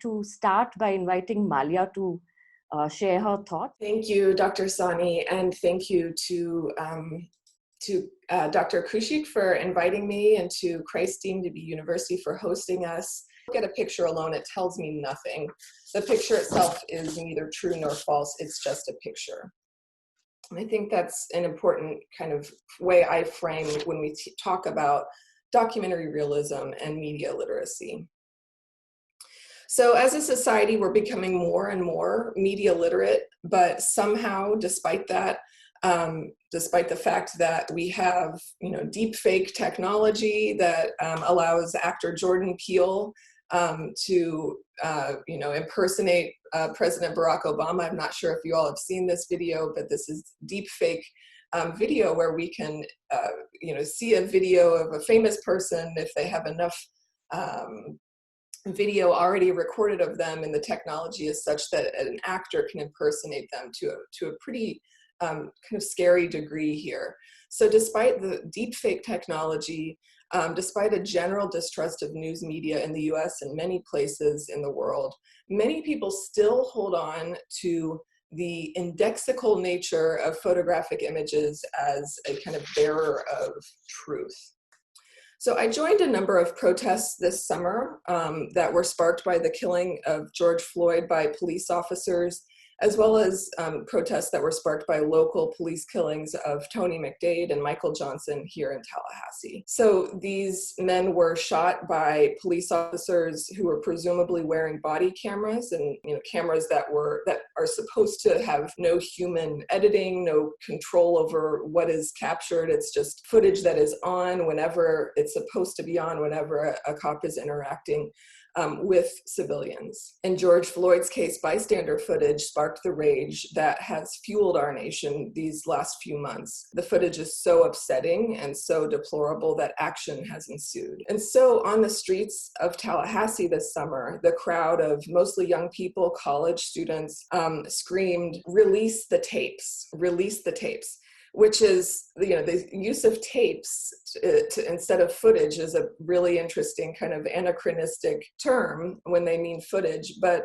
To start by inviting Malia to share her thoughts. Thank you, Dr. Sawhney, and thank you to Dr. Kushik for inviting me, and to Christ Deemed to be University for hosting us. Look at a picture alone, it tells me nothing. The picture itself is neither true nor false, it's just a picture. And I think that's an important kind of way I frame when we talk about documentary realism and media literacy. So as a society, we're becoming more and more media literate, but somehow, despite that, despite the fact that we have, deep fake technology that allows actor Jordan Peele to, impersonate President Barack Obama. I'm not sure if you all have seen this video, but this is deep fake video where we can, see a video of a famous person if they have enough video already recorded of them, and the technology is such that an actor can impersonate them to a pretty kind of scary degree here. So despite the deepfake technology, despite a general distrust of news media in the US and many places in the world, many people still hold on to the indexical nature of photographic images as a kind of bearer of truth. So I joined a number of protests this summer that were sparked by the killing of George Floyd by police officers, as well as protests that were sparked by local police killings of Tony McDade and Michael Johnson here in Tallahassee. So these men were shot by police officers who were presumably wearing body cameras, and cameras that are supposed to have no human editing, no control over what is captured. It's just footage that is on whenever it's supposed to be on, whenever a cop is interacting with civilians. In George Floyd's case, bystander footage sparked the rage that has fueled our nation these last few months. The footage is so upsetting and so deplorable that action has ensued. And so on the streets of Tallahassee this summer, the crowd of mostly young people, college students, screamed, "Release the tapes, release the tapes." Which is, the use of tapes instead of footage is a really interesting kind of anachronistic term when they mean footage, but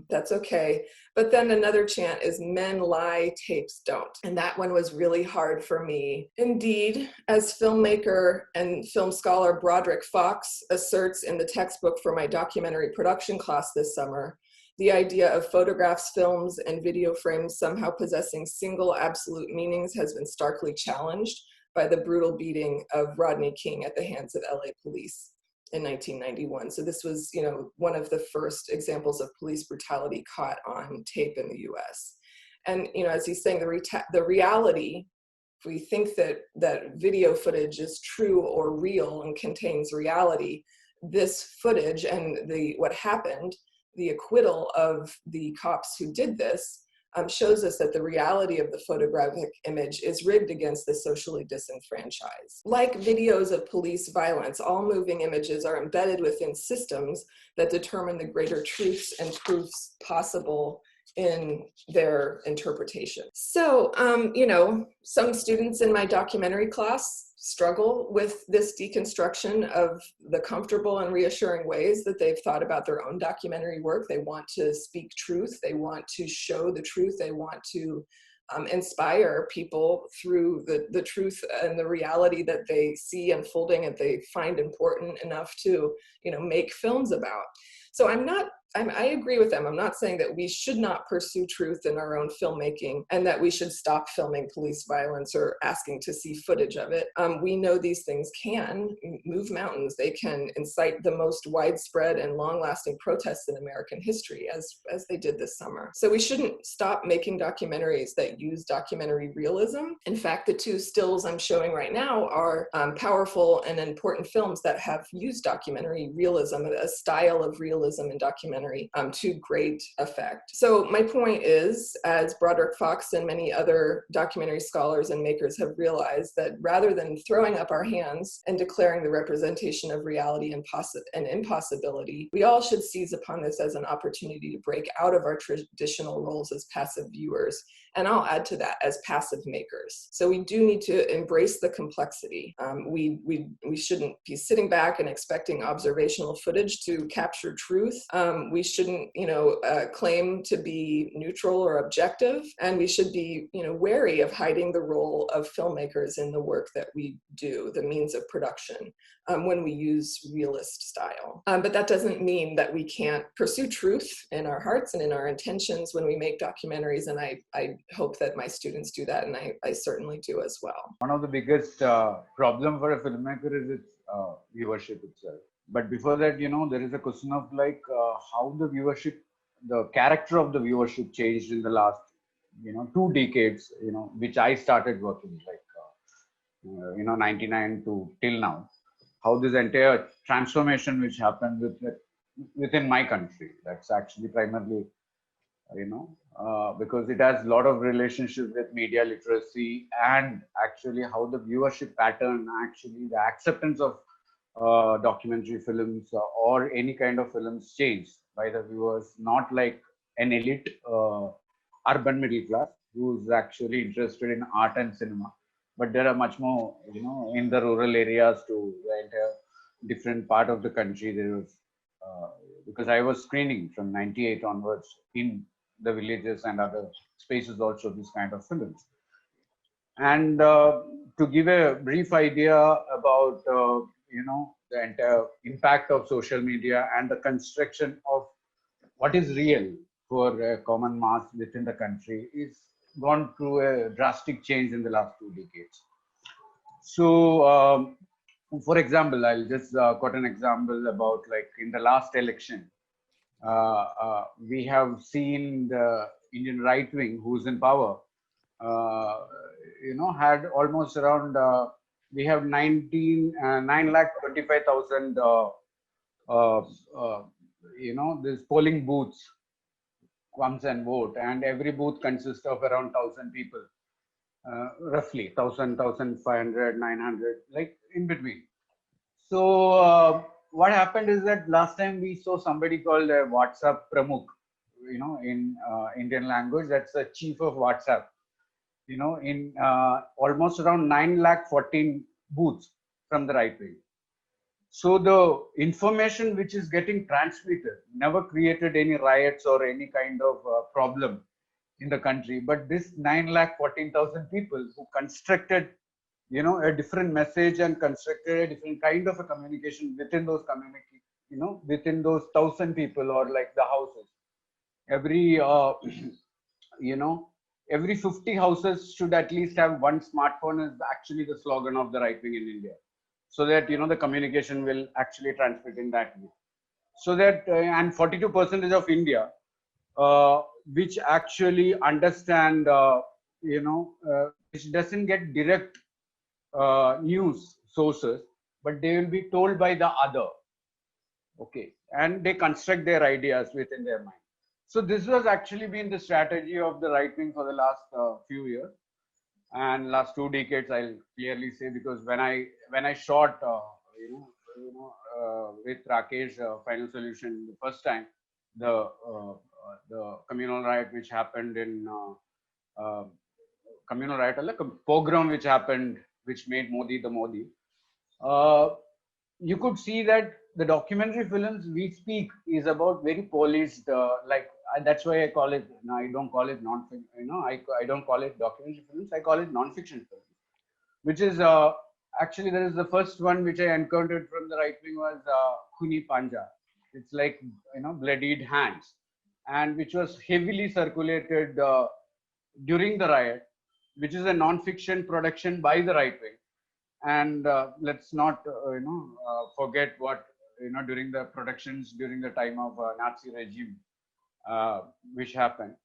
that's okay. But then another chant is "Men lie, tapes don't." And that one was really hard for me. Indeed, as filmmaker and film scholar Broderick Fox asserts in the textbook for my documentary production class this summer, the idea of photographs, films, and video frames somehow possessing single absolute meanings has been starkly challenged by the brutal beating of Rodney King at the hands of LA police in 1991. So this was, one of the first examples of police brutality caught on tape in the US. And, as he's saying, the reality, if we think that video footage is true or real and contains reality, this footage and what happened, the acquittal of the cops who did this, shows us that the reality of the photographic image is rigged against the socially disenfranchised. Like videos of police violence, all moving images are embedded within systems that determine the greater truths and proofs possible in their interpretation. So, some students in my documentary class struggle with this deconstruction of the comfortable and reassuring ways that they've thought about their own documentary work. They want to speak truth. They want to show the truth. They want to inspire people through the truth and the reality that they see unfolding and they find important enough to, make films about. So I agree with them. I'm not saying that we should not pursue truth in our own filmmaking and that we should stop filming police violence or asking to see footage of it. We know these things can move mountains. They can incite the most widespread and long-lasting protests in American history, as they did this summer. So we shouldn't stop making documentaries that use documentary realism. In fact, the two stills I'm showing right now are powerful and important films that have used documentary realism, a style of realism in documentary, to great effect. So my point is, as Broderick Fox and many other documentary scholars and makers have realized, that rather than throwing up our hands and declaring the representation of reality and impossibility, we all should seize upon this as an opportunity to break out of our traditional roles as passive viewers, and I'll add to that, as passive makers. So we do need to embrace the complexity. We shouldn't be sitting back and expecting observational footage to capture truth. We shouldn't, claim to be neutral or objective, and we should be, wary of hiding the role of filmmakers in the work that we do, the means of production, when we use realist style. But that doesn't mean that we can't pursue truth in our hearts and in our intentions when we make documentaries, and I hope that my students do that, and I certainly do as well. One of the biggest problem for a filmmaker is its viewership itself. But before that, there is a question of how the viewership, the character of the viewership changed in the last, 2 decades, which I started working 99 to till now. How this entire transformation which happened within my country, that's actually primarily, because it has a lot of relationship with media literacy, and actually how the viewership pattern, actually the acceptance of documentary films or any kind of films changed by the viewers, not like an elite urban middle class who's actually interested in art and cinema, but there are much more, in the rural areas to the entire different part of the country. There was, because I was screening from 98 onwards in the villages and other spaces also this kind of films. And to give a brief idea about, the entire impact of social media and the construction of what is real for a common mass within the country is gone through a drastic change in the last 2 decades. So, for example, I'll just quote an example about in the last election, we have seen the Indian right wing who's in power, had almost around, we have 9,25,000, this polling booths comes and vote, and every booth consists of around 1,000 people, roughly 1,000, 1,500, 900, in between. So what happened is that last time we saw somebody called a WhatsApp Pramukh, in Indian language, that's the chief of WhatsApp, in almost around 9,14,000 booths from the right wing. So the information which is getting transmitted never created any riots or any kind of problem in the country. But this 9,14,000 people who constructed, a different message and constructed a different kind of a communication within those community, within those 1,000 people or the houses. Every, every 50 houses should at least have one smartphone is actually the slogan of the right wing in India. So that, the communication will actually transmit in that way. So that, and 42% of India, which actually understand, which doesn't get direct news sources, but they will be told by the other. Okay. And they construct their ideas within their mind. So this was actually been the strategy of the right wing for the last few years. And last 2 decades, I'll clearly say, because when I shot, with Rakesh, Final Solution, the first time, the communal riot which happened in communal riot, like a pogrom which happened, which made Modi the Modi. You could see that the documentary films we speak is about very polished, that's why I call it. No, I don't call it non-fiction. I don't call it documentary films. I call it non-fiction films, which is actually there is the first one which I encountered from the right wing was Khuni Panja. It's bloodied hands, and which was heavily circulated during the riot, which is a non-fiction production by the right wing. And let's not forget what during the productions during the time of Nazi regime. Which happened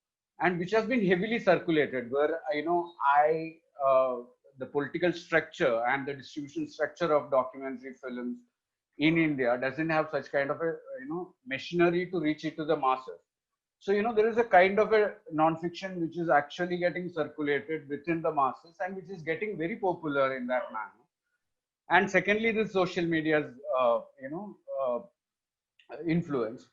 and which has been heavily circulated, where the political structure and the distribution structure of documentary films in India doesn't have such kind of a machinery to reach it to the masses. So there is a kind of a non-fiction which is actually getting circulated within the masses and which is getting very popular in that manner. And secondly, the social media's influence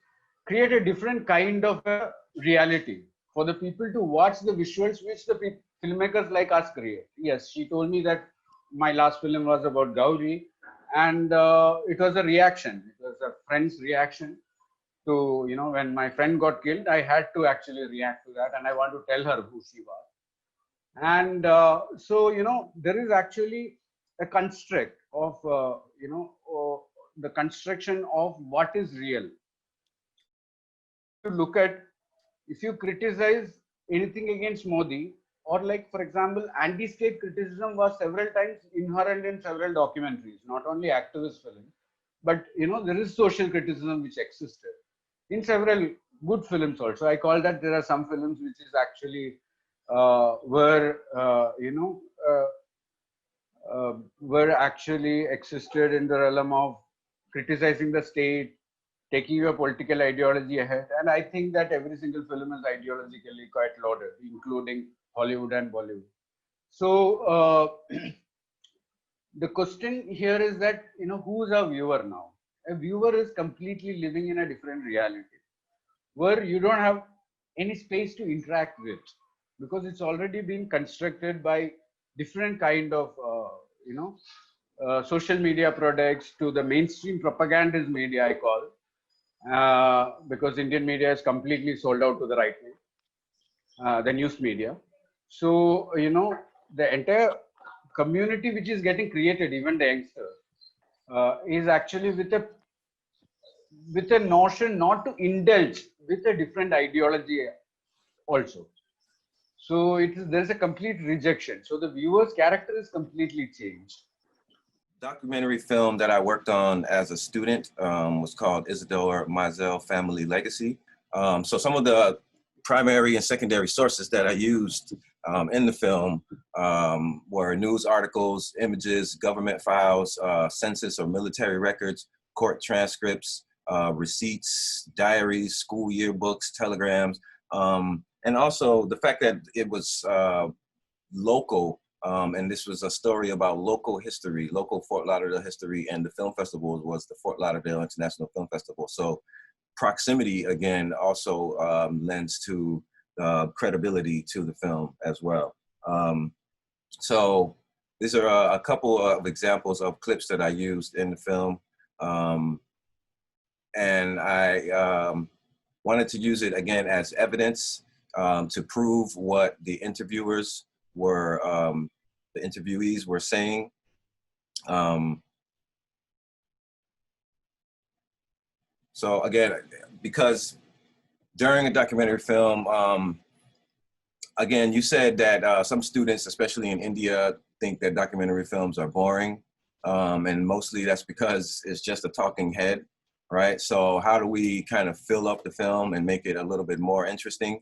create a different kind of a reality for the people to watch the visuals which the filmmakers like us create. Yes, she told me that my last film was about Gauri, and it was a reaction. It was a friend's reaction to, you know, when my friend got killed, I had to actually react to that, and I want to tell her who she was. And so, you know, there is actually a construct of, the construction of what is real. You look at, if you criticize anything against Modi, or like, for example, anti-state criticism was several times inherent in several documentaries, not only activist films, but, you know, there is social criticism which existed in several good films also. I call that there are some films which is actually were actually existed in the realm of criticizing the state, taking your political ideology ahead. And I think that every single film is ideologically quite loaded, including Hollywood and Bollywood. So the question here is that, you know, who's a viewer now? A viewer is completely living in a different reality where you don't have any space to interact with, because it's already been constructed by different kind of social media products, to the mainstream propagandist media, I call, because Indian media is completely sold out to the right wing, the news media. So, you know, the entire community which is getting created, even the youngsters, is actually with a notion not to indulge with a different ideology also. So there's a complete rejection. So the viewer's character is completely changed. Documentary film that I worked on as a student was called Isidore Mizell Family Legacy. So some of the primary and secondary sources that I used in the film were news articles, images, government files, census or military records, court transcripts, receipts, diaries, school yearbooks, telegrams, and also the fact that it was local, and this was a story about local history, local Fort Lauderdale history, and the film festival was the Fort Lauderdale International Film Festival. So proximity, again, also lends to credibility to the film as well. So these are a couple of examples of clips that I used in the film. And I wanted to use it again as evidence to prove what the interviewers were, the interviewees were saying. So again, because during a documentary film, again, you said that some students, especially in India, think that documentary films are boring. And mostly that's because it's just a talking head, right? So how do we kind of fill up the film and make it a little bit more interesting?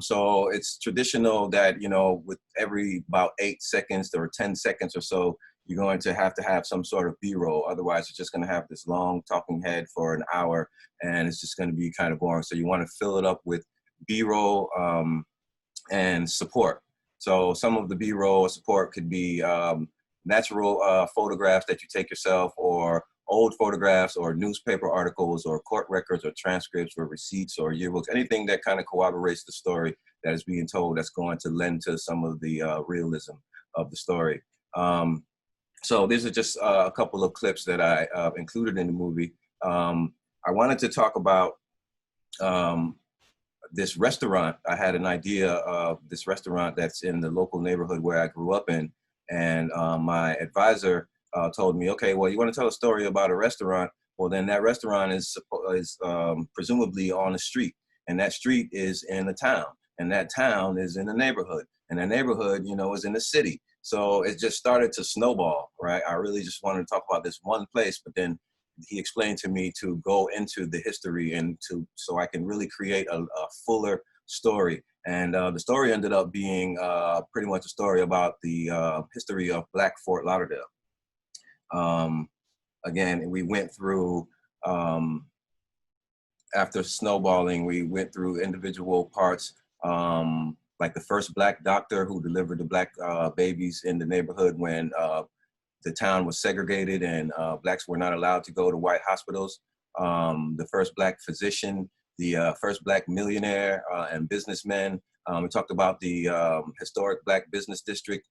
So it's traditional that, you know, with every about 8 seconds or 10 seconds or so, you're going to have some sort of B-roll. Otherwise, you're just going to have this long talking head for an hour, and it's just going to be kind of boring. So you want to fill it up with B-roll and support. So some of the B-roll support could be natural photographs that you take yourself, or old photographs, or newspaper articles, or court records, or transcripts, or receipts, or yearbooks, anything that kind of corroborates the story that is being told, that's going to lend to some of the realism of the story. So these are just a couple of clips that I included in the movie. I wanted to talk about this restaurant. I had an idea of this restaurant that's in the local neighborhood where I grew up in. And my advisor told me, okay, well, you want to tell a story about a restaurant? Well, then that restaurant is presumably on a street, and that street is in a town, and that town is in a neighborhood, and that neighborhood, you know, is in a city. So it just started to snowball, right? I really just wanted to talk about this one place, but then he explained to me to go into the history and so I can really create a fuller story. And the story ended up being pretty much a story about the history of Black Fort Lauderdale. Again, we went through, after snowballing, we went through individual parts, like the first Black doctor who delivered the Black babies in the neighborhood when the town was segregated and Blacks were not allowed to go to white hospitals. The first Black physician, the first Black millionaire and businessman. We talked about the historic Black business district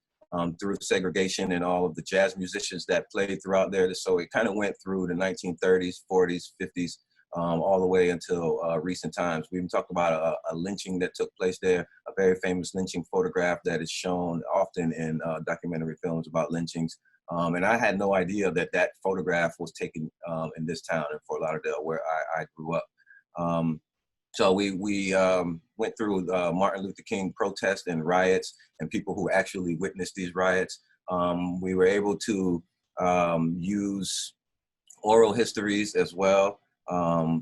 through segregation and all of the jazz musicians that played throughout there. So it kind of went through the 1930s, 40s, 50s, all the way until recent times. We even talked about a lynching that took place there, a very famous lynching photograph that is shown often in documentary films about lynchings. And I had no idea that that photograph was taken in this town in Fort Lauderdale, where I grew up. So we went through Martin Luther King protests and riots and people who actually witnessed these riots. We were able to use oral histories as well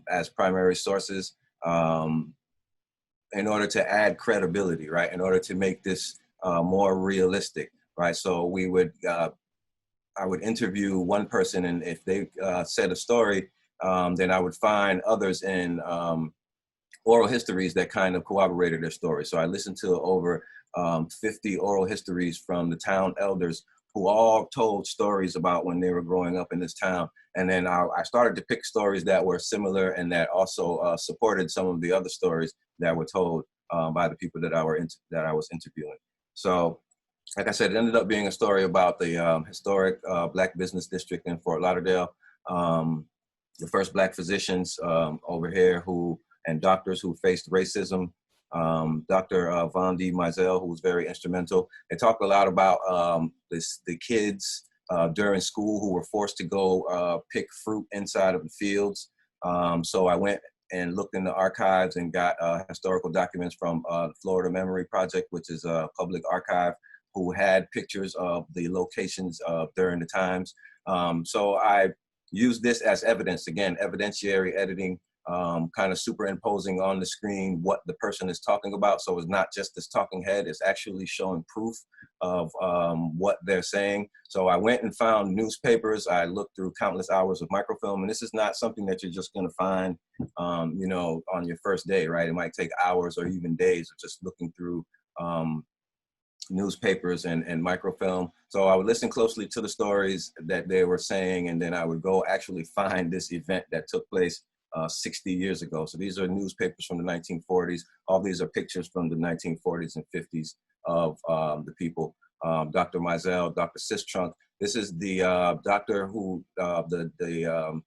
as primary sources in order to add credibility, right? In order to make this more realistic, right? So we would, I would interview one person, and if they said a story, then I would find others in oral histories that kind of corroborated their story. So I listened to over 50 oral histories from the town elders who all told stories about when they were growing up in this town. And then I started to pick stories that were similar and that also supported some of the other stories that were told by the people that I was interviewing. So, like I said, it ended up being a story about the historic Black business district in Fort Lauderdale. The first Black physicians over here and doctors who faced racism. Dr. Vondi Mizell, who was very instrumental. They talked a lot about the kids during school who were forced to go pick fruit inside of the fields. So I went and looked in the archives and got historical documents from the Florida Memory Project, which is a public archive, who had pictures of the locations during the times. So I used this as evidence, again, evidentiary editing, kind of superimposing on the screen what the person is talking about. So it's not just this talking head, it's actually showing proof of what they're saying. So I went and found newspapers. I looked through countless hours of microfilm, and this is not something that you're just gonna find, you know, on your first day, right? It might take hours or even days of just looking through newspapers and microfilm. So I would listen closely to the stories that they were saying, and then I would go actually find this event that took place 60 years ago. So these are newspapers from the 1940s. All these are pictures from the 1940s and 50s of the people. Dr. Mizell, Dr. Sistrunk. This is the doctor who, the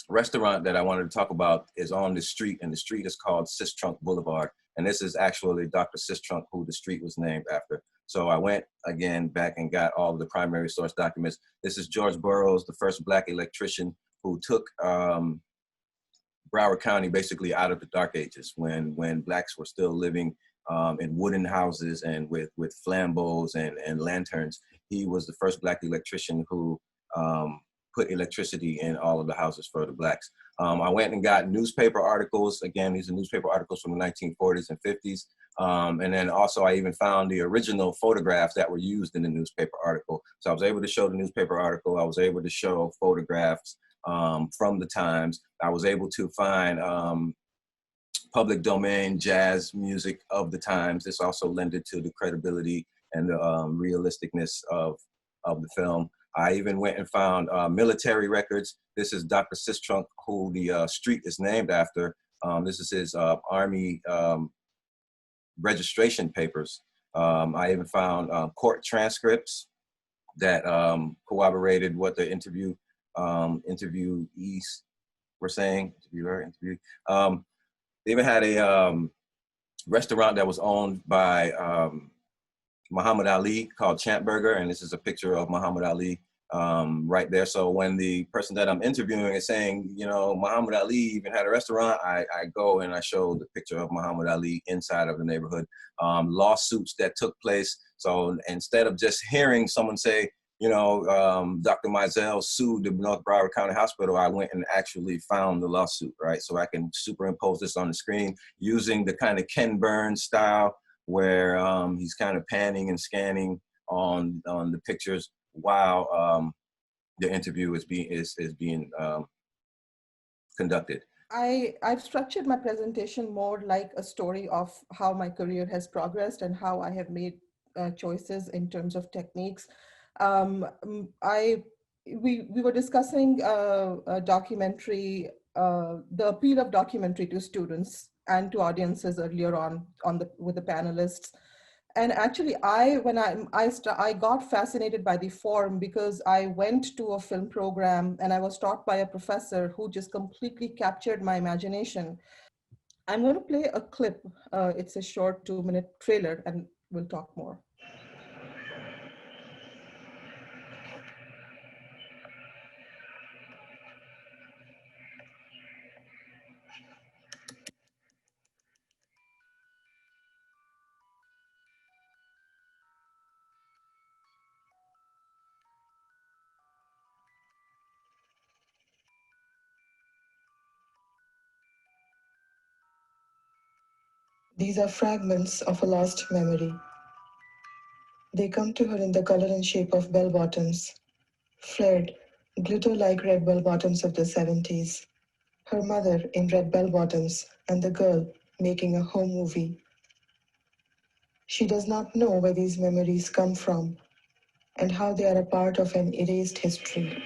restaurant that I wanted to talk about is on the street, and the street is called Sistrunk Boulevard. And this is actually Dr. Sistrunk, who the street was named after. So I went again back and got all of the primary source documents. This is George Burroughs, the first Black electrician who took Broward County basically out of the dark ages when Blacks were still living in wooden houses and with flambeaux and lanterns. He was the first Black electrician who put electricity in all of the houses for the Blacks. I went and got newspaper articles. Again, these are newspaper articles from the 1940s and 50s. And then also I even found the original photographs that were used in the newspaper article. So I was able to show the newspaper article. I was able to show photographs from the times. I was able to find public domain jazz music of the times. This also lended to the credibility and the realisticness of the film. I even went and found military records. This is Dr. Sistrunk, who the street is named after. This is his Army registration papers. I even found court transcripts that corroborated what the interviewees were saying. They even had a restaurant that was owned by Muhammad Ali called Champ Burger, and this is a picture of Muhammad Ali right there. So when the person that I'm interviewing is saying, you know, Muhammad Ali even had a restaurant, I go and I show the picture of Muhammad Ali inside of the neighborhood. Lawsuits that took place. So instead of just hearing someone say, you know, Dr. Mizell sued the North Broward County Hospital, I went and actually found the lawsuit, right? So I can superimpose this on the screen using the kind of Ken Burns style, where he's kind of panning and scanning on the pictures while the interview is being conducted. I've structured my presentation more like a story of how my career has progressed and how I have made choices in terms of techniques. We were discussing a documentary, the appeal of documentary to students and to audiences earlier on with the panelists. And actually, I got fascinated by the form because I went to a film program and I was taught by a professor who just completely captured my imagination. I'm going to play a clip. It's a short 2-minute trailer, and we'll talk more. These are fragments of a lost memory. They come to her in the color and shape of bell bottoms, flared, glitter-like red bell bottoms of the 70s. Her mother in red bell bottoms and the girl making a home movie. She does not know where these memories come from and how they are a part of an erased history.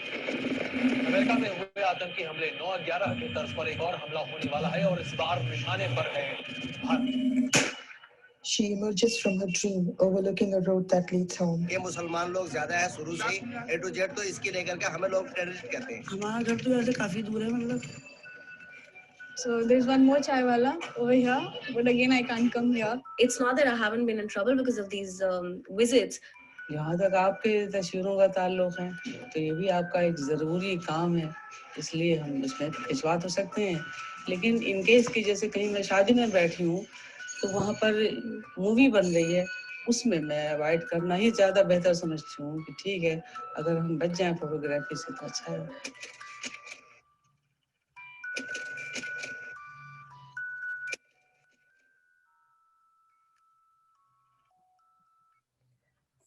America में हुए आतंकी हमले 9/11 के तर्ज पर एक और हमला होने वाला है और इस बार निशाने पर है Bharat. She emerges from her dream, overlooking a road that leads home. ये मुसलमान लोग ज्यादा है शुरू से A to Z तो इसकी लेकर के हमें लोग टेररिस्ट कहते हैं. हमारा घर तो ऐसे काफी दूर है मतलब. So there's one more chai wala over here, but again I can't come here. It's not that I haven't been in trouble because of these visits. यहाँ तक आपके तस्वीरों का ताल्लुक है तो ये भी आपका एक ज़रूरी काम है इसलिए हम इसमें खिंचवा तो सकते हैं लेकिन इन केस की जैसे कहीं मैं शादी में बैठी हूँ तो वहाँ पर मूवी बन रही है उसमें मैं अवॉइड करना ही ज़्यादा बेहतर समझती हूँ कि ठीक है अगर हम बच जाएं फोटोग्राफी से तो अच्छा है.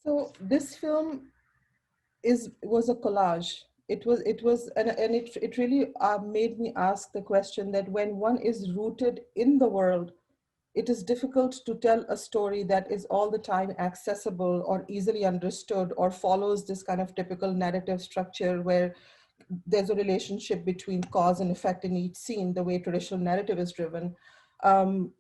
So this film was a collage. It really made me ask the question that when one is rooted in the world, it is difficult to tell a story that is all the time accessible or easily understood or follows this kind of typical narrative structure where there's a relationship between cause and effect in each scene, the way traditional narrative is driven. And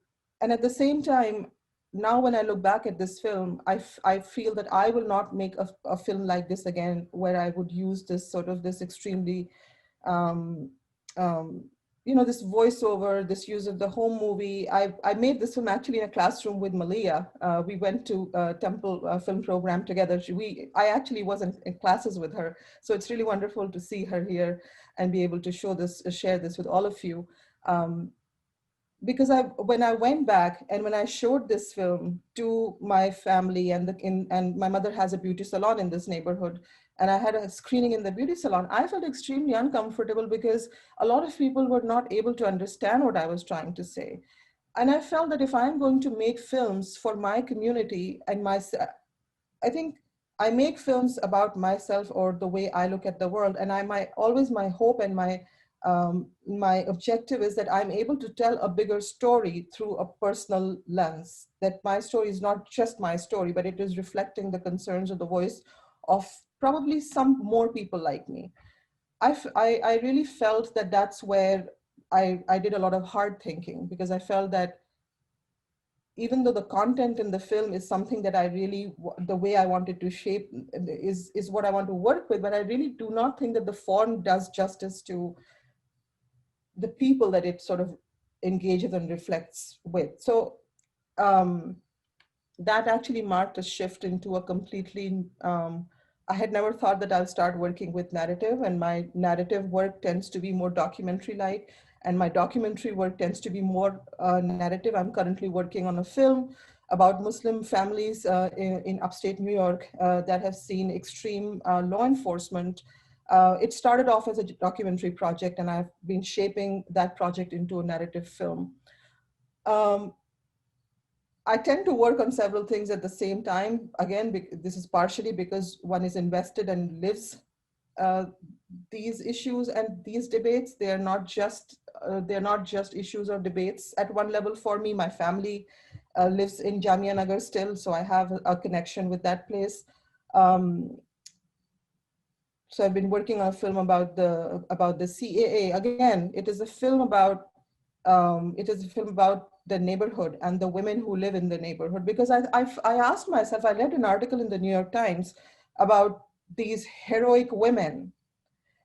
at the same time, now when I look back at this film, I feel that I will not make a film like this again, where I would use this sort of this extremely, um, um, this voiceover, this use of the home movie. I made this film actually in a classroom with Malia. We went to a Temple film program together. I actually was in classes with her. So it's really wonderful to see her here and be able to share this with all of you. Because when I went back and when I showed this film to my family and my mother has a beauty salon in this neighborhood, and I had a screening in the beauty salon, I felt extremely uncomfortable because a lot of people were not able to understand what I was trying to say. And I felt that if I'm going to make films for my community and I think I make films about myself or the way I look at the world, and always my hope and my objective is that I'm able to tell a bigger story through a personal lens, that my story is not just my story, but it is reflecting the concerns or the voice of probably some more people like me. I really felt that that's where I did a lot of hard thinking, because I felt that even though the content in the film is something that the way I wanted to shape is what I want to work with, but I really do not think that the form does justice to the people that it sort of engages and reflects with. So that actually marked a shift into a completely, I had never thought that I'll start working with narrative, and my narrative work tends to be more documentary-like, and my documentary work tends to be more narrative. I'm currently working on a film about Muslim families in upstate New York that have seen extreme law enforcement. It started off as a documentary project, and I've been shaping that project into a narrative film. I tend to work on several things at the same time. Again, this is partially because one is invested and lives these issues and these debates. They're not just issues or debates at one level for me. My family lives in Jamia Nagar still, so I have a connection with that place. So I've been working on a film about the CAA. Again, it is a film about the neighborhood and the women who live in the neighborhood. Because I asked myself, I read an article in the New York Times about these heroic women.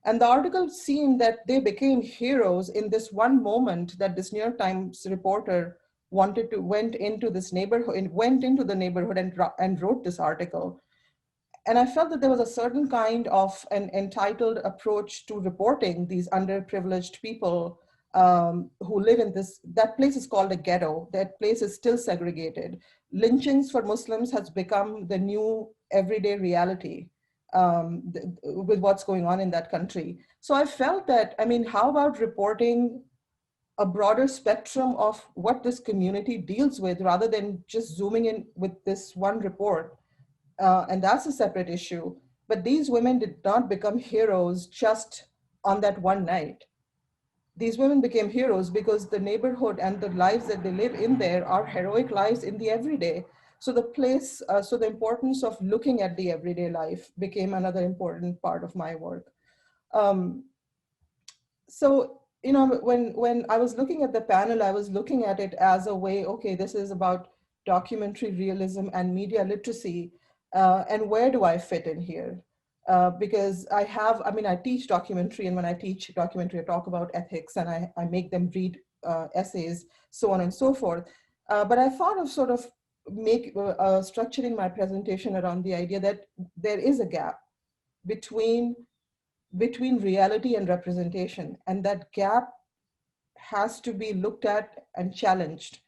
And the article seemed that they became heroes in this one moment that this New York Times reporter went into the neighborhood and wrote this article. And I felt that there was a certain kind of an entitled approach to reporting these underprivileged people who live in that place is called a ghetto. That place is still segregated. Lynchings for Muslims has become the new everyday reality with what's going on in that country. So I felt that, I mean, how about reporting a broader spectrum of what this community deals with rather than just zooming in with this one report? And that's a separate issue. But these women did not become heroes just on that one night. These women became heroes because the neighborhood and the lives that they live in there are heroic lives in the everyday. So the importance of looking at the everyday life became another important part of my work. So, when I was looking at the panel, I was looking at it as a way, okay, this is about documentary realism and media literacy, and where do I fit in here? Because I teach documentary, and when I teach documentary, I talk about ethics, and I make them read essays, so on and so forth. But I thought of sort of structuring my presentation around the idea that there is a gap between reality and representation, and that gap has to be looked at and challenged.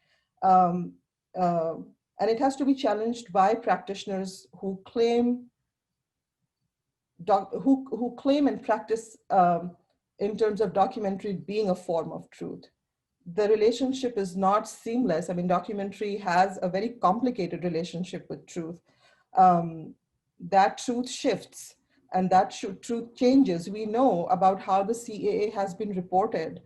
Um, uh, and it has to be challenged by practitioners who claim who claim and practice in terms of documentary being a form of truth. The relationship is not seamless. I mean, documentary has a very complicated relationship with truth. That truth shifts and that truth changes. We know about how the CAA has been reported.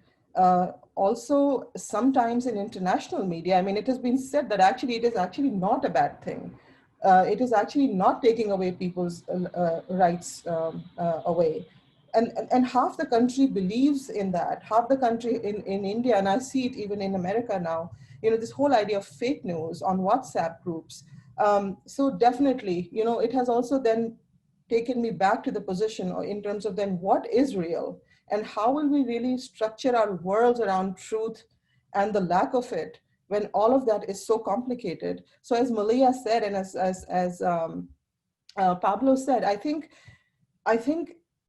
Also, sometimes in international media, I mean, it has been said that actually it is actually not a bad thing. It is actually not taking away people's rights away. And half the country believes in that. Half the country in India, and I see it even in America now, this whole idea of fake news on WhatsApp groups. So definitely, it has also then taken me back to the position in terms of then what is real and how will we really structure our worlds around truth and the lack of it when all of that is so complicated. So as Malia said, and as Pablo said, I think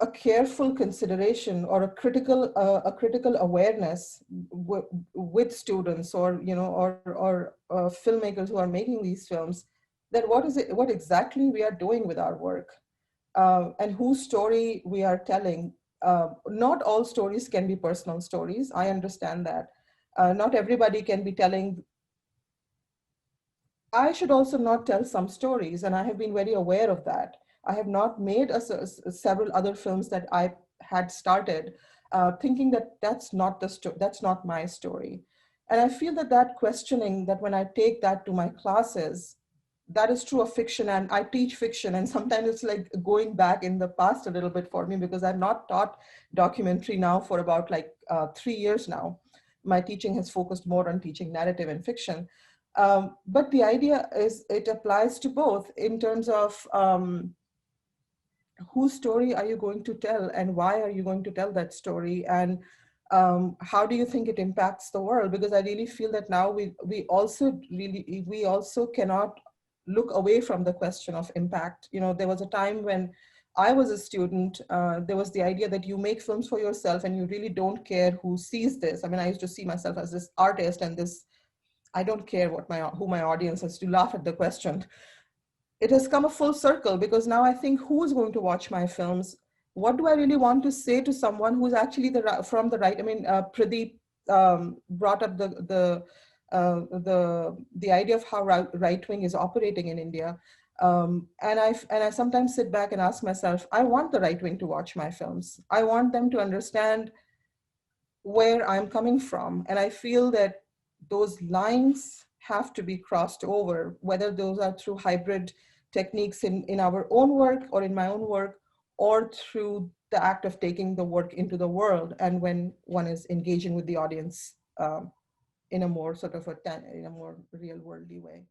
a careful consideration or a critical awareness with students or filmmakers who are making these films, that what exactly we are doing with our work, and whose story we are telling. Not all stories can be personal stories. I understand that. Not everybody can be telling. I should also not tell some stories, and I have been very aware of that. I have not made several other films that I had started, thinking that that's not my story. And I feel that questioning, that when I take that to my classes, that is true of fiction, and I teach fiction, and sometimes it's like going back in the past a little bit for me, because I've not taught documentary now for about 3 years now. My teaching has focused more on teaching narrative and fiction. But the idea is it applies to both in terms of whose story are you going to tell and why are you going to tell that story, and how do you think it impacts the world? Because I really feel that now we also cannot look away from the question of impact. There was a time when I was a student, there was the idea that you make films for yourself and you really don't care who sees this. I mean, I used to see myself as this artist and this, I don't care who my audience is, to laugh at the question. It has come a full circle, because now I think, who's going to watch my films? What do I really want to say to someone who's actually from the right? I mean, Pradeep brought up the idea of how right wing is operating in India. And I sometimes sit back and ask myself, I want the right wing to watch my films. I want them to understand where I'm coming from. And I feel that those lines have to be crossed over, whether those are through hybrid techniques in our own work or in my own work, or through the act of taking the work into the world, and when one is engaging with the audience in a more sort of in a more real worldly way.